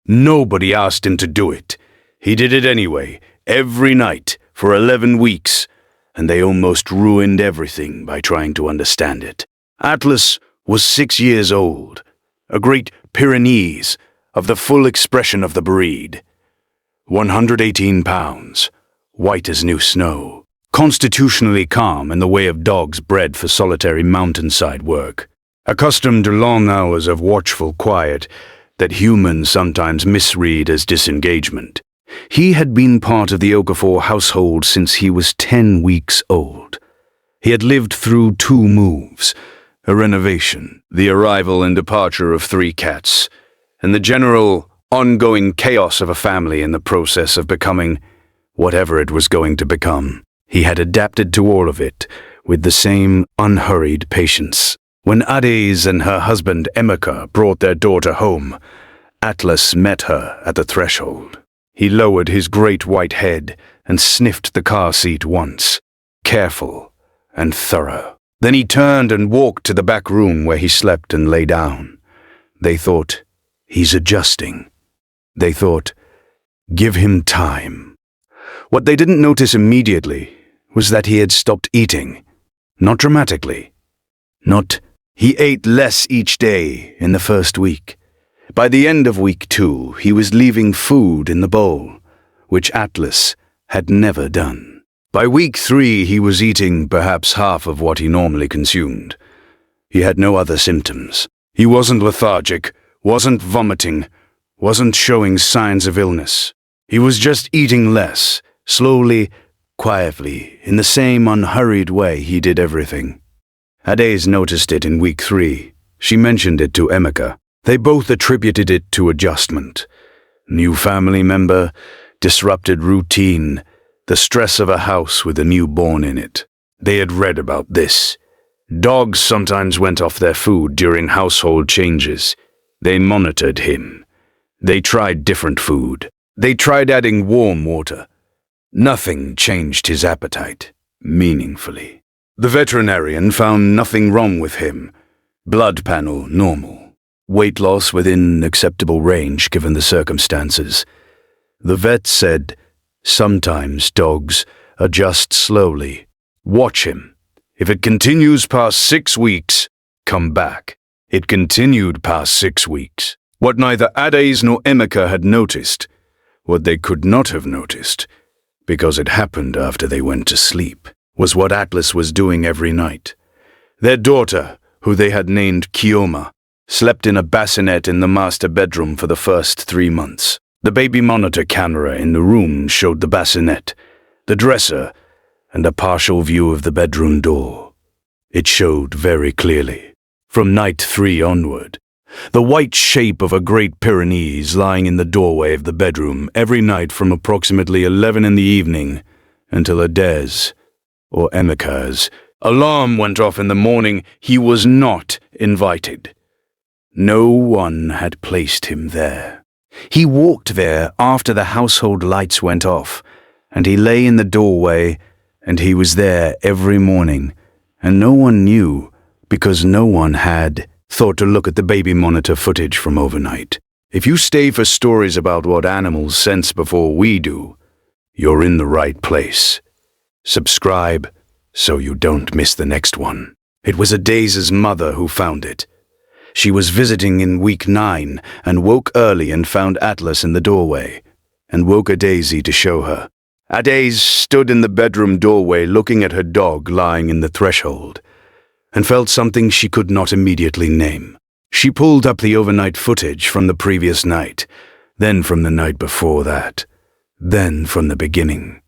Nobody asked him to do it. He did it anyway, every night, for 11 weeks, and they almost ruined everything by trying to understand it. Atlas was 6 years old, a Great Pyrenees of the full expression of the breed. 118 pounds, white as new snow, constitutionally calm in the way of dogs bred for solitary mountainside work, accustomed to long hours of watchful quiet that humans sometimes misread as disengagement. He had been part of the Okafor household since he was 10 weeks old. He had lived through 2 moves, a renovation, the arrival and departure of 3 cats, and the general, ongoing chaos of a family in the process of becoming whatever it was going to become. He had adapted to all of it with the same unhurried patience. When Ades and her husband Emeka brought their daughter home, Atlas met her at the threshold. He lowered his great white head and sniffed the car seat once, careful and thorough. Then he turned and walked to the back room where he slept and lay down. They thought, he's adjusting. They thought, give him time. What they didn't notice immediately was that he had stopped eating. Not dramatically. He ate less each day in the first week. By the end of week 2, he was leaving food in the bowl, which Atlas had never done. By week 3, he was eating perhaps half of what he normally consumed. He had no other symptoms. He wasn't lethargic, wasn't vomiting, wasn't showing signs of illness. He was just eating less, slowly, quietly, in the same unhurried way he did everything. Ades noticed it in week 3. She mentioned it to Emeka. They both attributed it to adjustment. New family member, disrupted routine, the stress of a house with a newborn in it. They had read about this. Dogs sometimes went off their food during household changes. They monitored him. They tried different food. They tried adding warm water. Nothing changed his appetite, meaningfully. The veterinarian found nothing wrong with him. Blood panel normal. Weight loss within acceptable range given the circumstances. The vet said, sometimes dogs adjust slowly. Watch him. If it continues past 6 weeks, come back. It continued past 6 weeks. What neither Ades nor Emeka had noticed, what they could not have noticed, because it happened after they went to sleep, was what Atlas was doing every night. Their daughter, who they had named Kioma, slept in a bassinet in the master bedroom for the first 3 months. The baby monitor camera in the room showed the bassinet, the dresser, and a partial view of the bedroom door. It showed very clearly, from night 3 onward, the white shape of a Great Pyrenees lying in the doorway of the bedroom every night from approximately 11 in the evening until Ades, or Emeka's, alarm went off in the morning. He was not invited. No one had placed him there. He walked there after the household lights went off, and he lay in the doorway, and he was there every morning, and no one knew because no one had thought to look at the baby monitor footage from overnight. If you stay for stories about what animals sense before we do, you're in the right place. Subscribe so you don't miss the next one. It was Ades's mother who found it. She was visiting in week 9 and woke early and found Atlas in the doorway, and woke Adesi to show her. Ades stood in the bedroom doorway looking at her dog lying in the threshold, and felt something she could not immediately name. She pulled up the overnight footage from the previous night, then from the night before that, then from the beginning.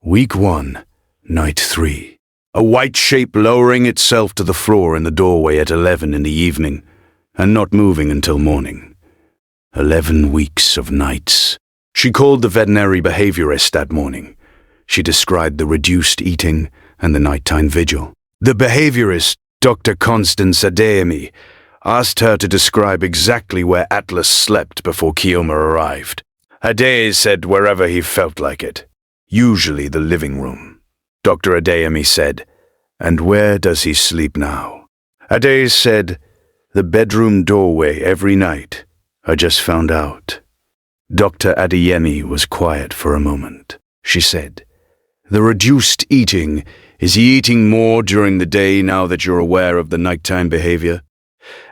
Week 1, night 3. A white shape lowering itself to the floor in the doorway at 11 in the evening, and not moving until morning. 11 weeks of nights. She called the veterinary behaviorist that morning. She described the reduced eating and the nighttime vigil. The behaviorist, Dr. Constance Adeyemi, asked her to describe exactly where Atlas slept before Kioma arrived. Ades said wherever he felt like it, usually the living room. Dr. Adeyemi said, and where does he sleep now? Ades said, the bedroom doorway every night. I just found out. Dr. Adeyemi was quiet for a moment. She said, "The reduced eating, is he eating more during the day now that you're aware of the nighttime behavior?"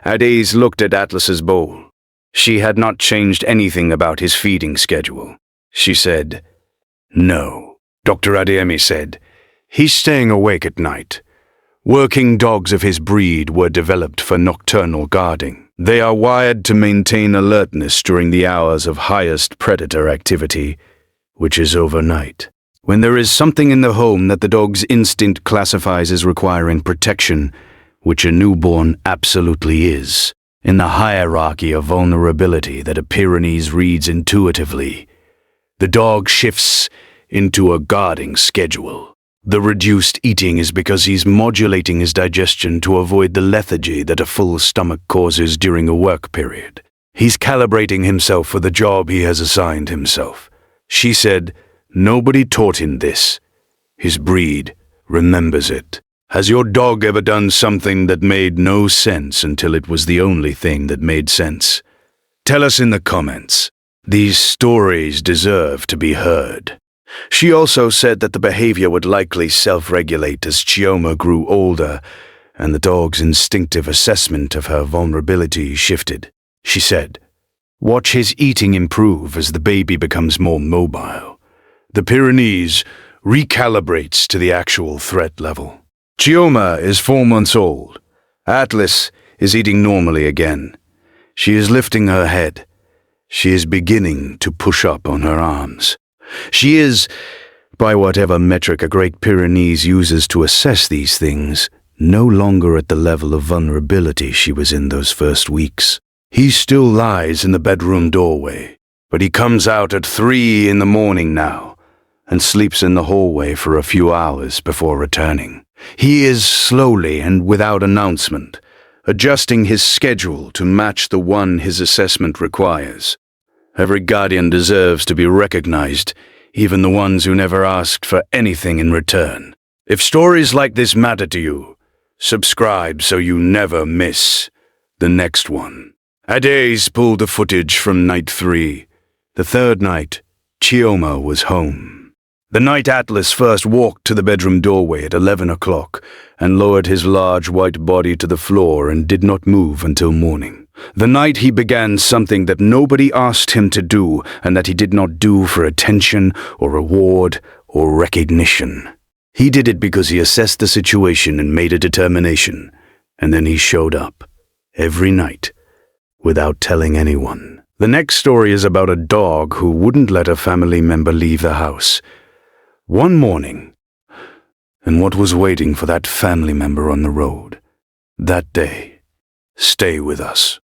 Ades looked at Atlas's bowl. She had not changed anything about his feeding schedule. She said, "No." Dr. Adeyemi said, "He's staying awake at night. Working dogs of his breed were developed for nocturnal guarding. They are wired to maintain alertness during the hours of highest predator activity, which is overnight. When there is something in the home that the dog's instinct classifies as requiring protection, which a newborn absolutely is, in the hierarchy of vulnerability that a Pyrenees reads intuitively, the dog shifts into a guarding schedule. The reduced eating is because he's modulating his digestion to avoid the lethargy that a full stomach causes during a work period. He's calibrating himself for the job he has assigned himself." She said, "Nobody taught him this. His breed remembers it. Has your dog ever done something that made no sense until it was the only thing that made sense? Tell us in the comments. These stories deserve to be heard." She also said that the behavior would likely self-regulate as Chioma grew older and the dog's instinctive assessment of her vulnerability shifted. She said, "Watch his eating improve as the baby becomes more mobile. The Pyrenees recalibrates to the actual threat level." Chioma is 4 months old. Atlas is eating normally again. She is lifting her head. She is beginning to push up on her arms. She is, by whatever metric a Great Pyrenees uses to assess these things, no longer at the level of vulnerability she was in those first weeks. He still lies in the bedroom doorway, but he comes out at 3 in the morning now and sleeps in the hallway for a few hours before returning. He is slowly and without announcement adjusting his schedule to match the one his assessment requires. Every guardian deserves to be recognized, even the ones who never asked for anything in return. If stories like this matter to you, subscribe so you never miss the next one. Ades pulled the footage from night 3. The third night, Chioma was home. The night Atlas first walked to the bedroom doorway at 11 o'clock and lowered his large white body to the floor and did not move until morning. The night he began something that nobody asked him to do and that he did not do for attention or reward or recognition. He did it because he assessed the situation and made a determination, and then he showed up every night without telling anyone. The next story is about a dog who wouldn't let a family member leave the house. One morning, and what was waiting for that family member on the road that day. Stay with us.